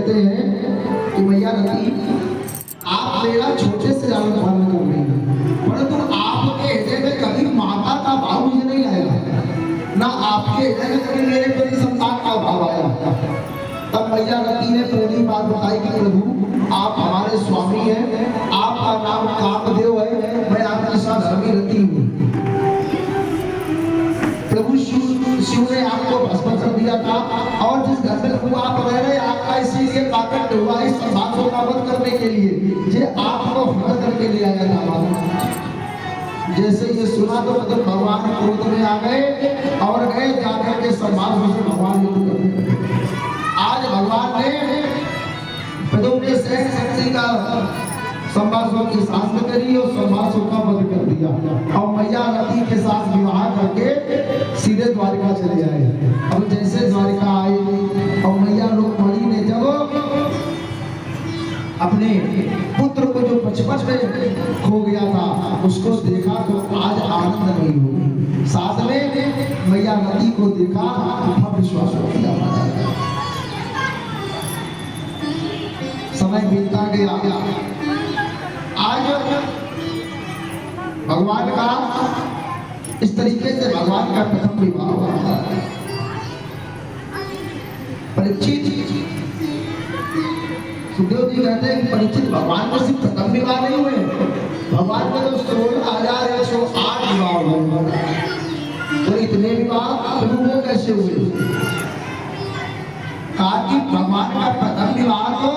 कहते हैं कि मैया रति, आप मेरा छोटे से लालन पालन कर रही हैं, परंतु आपके हृदय में कभी माता का भाव मुझे नहीं आएगा, ना आपके हृदय में कभी मेरे प्रति संतान का भाव आया। तब मैया रति ने पहली बात बताई कि प्रभु आप हमारे स्वामी हैं, आपका नाम कामदेव है, मैं आपके साथ धर्मी रति हूँ। प्रभु शिव ने आपको भस्म कर दिया था और जिस घर में प्रभु आप रह रहे आपका इसीलिए काकट हुआ इस संभाषों का वध करने के लिए, ये आपको हरण करके ले आया था। जैसे ये सुना तो मतलब भगवान क्रोध में आ गए और गए जाकर के संभाषों से भगवान युद्ध करने। आज भगवान ने प्रभु के सहन शक्ति का संभाषों की शांत करी और संभाषों का वध कर दिया और मैया रति के साथ विवाह करके सीधे द्वारिका चले आए। अब जैसे द्वारिका आए और मैया रुक्मिणी ने जब अपने पुत्र को जो बचपन में खो गया था उसको देखा तो आज आनंद नहीं हुई। साथ में मैया रति को देखा तो विश्वास हो गया। समय बीतता गया, आज भगवान का इस तरीके से भगवान का प्रथम विवाह हुआ। परीक्षित सुखदेव जी कहते हैं कि परीक्षित भगवान को सिर्फ प्रथम विवाह नहीं हुए, भगवान के तो 16,108 विवाह हुए। तो इतने विवाह प्रभु को कैसे हुए? कहा कि भगवान का प्रथम विवाह तो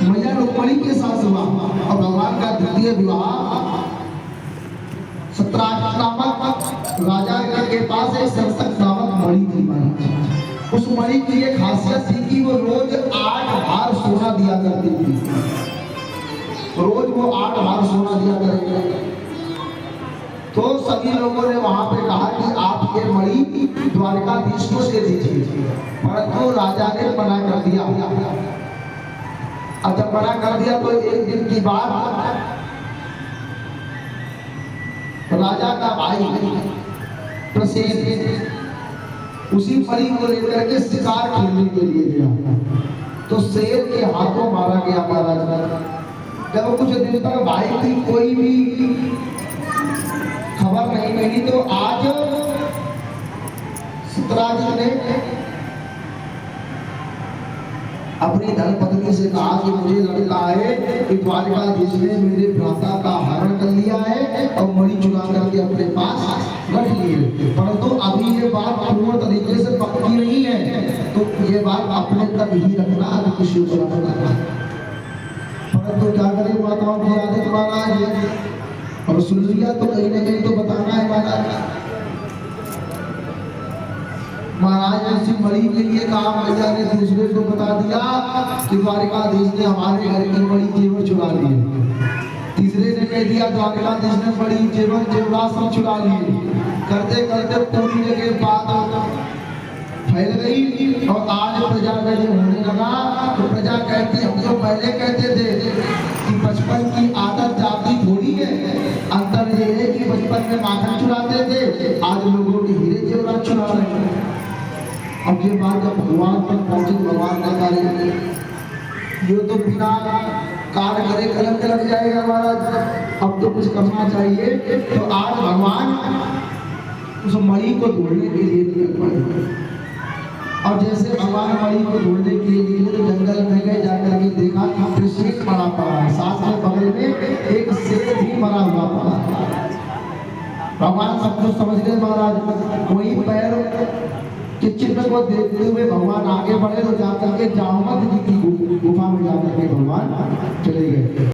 मैया रुक्मिणी के साथ हुआ और भगवान का द्वितीय विवाह सत्राजित नामक राजा के पास एक सरसक नामक मणि थी। उस मणि की एक खासियत थी कि वो रोज 8 भार सोना दिया करती थी। रोज वो 8 भार सोना दिया करेंगे। तो सभी लोगों ने वहां पे कहा कि आप ये मणि द्वारिकाधीश को दे दीजिए, परंतु राजा ने मना कर दिया। अब जब मना कर दिया तो एक दिन की बात, राजा का भाई प्रसेन उसी मणि को लेकर के शिकार खेलने के लिए गया तो शेर के हाथों मारा गया महाराज। जब कुछ दिन तक भाई की कोई भी खबर नहीं मिली तो आज सत्राजित ने अपनी धर्मपत्नी से कहा कि मुझे लगता है कि द्वारिकाधीश ने मेरे भ्राता का हरण कर लिया है और मणि चुरा करके अपने पास रख लिए, परंतु अभी ये बात पूर्ण तरीके से पक्की नहीं है, तो ये बात अपने तक ही रखना है, किसी को रखना। परंतु क्या करें, माताओं की आदत महाराज, और सुन लिया तो कहीं ना कहीं तो बताना है महाराज ने इसी मणि के लिए कहा। मैया ने दूसरे को बता दिया कि द्वारिकाधीश ने हमारे घर की मणि जेवर चुरा लिए। तीसरे ने कह दिया द्वारिकाधीश ने मणि जेवर जेवरात सब चुरा लिए। करते करते पूरी जगह बात फैल गई और आज प्रजा में जो होने लगा तो प्रजा कहती, हम जो पहले कहते थे कि बचपन की आदत जाती थोड़ी है, अंतर ये है कि बचपन में माखन चुराते थे, आज लोगों के हीरे जेवरात चुरा रहे हैं। अब ये बात जब भगवान तक पहुंचे, भगवान ने कहा ये तो बिना कार करे कलंक लग जाएगा महाराज, अब तो कुछ करना चाहिए। तो आज भगवान उस मणि को ढूंढने के लिए निकल पड़े और जैसे भगवान मणि को ढूंढने के लिए तो जंगल में गए, जाकर के देखा कि त्रिशूल मरा पड़ा है, साथ में बगल में एक शेर भी मरा हुआ पड़ा। भगवान सब कुछ समझ गए महाराज। वही पैर के चिन्ह को देखते हुए भगवान आगे बढ़े तो जाकर के जामवंत जी की गुफा में जाकर के भगवान चले गए।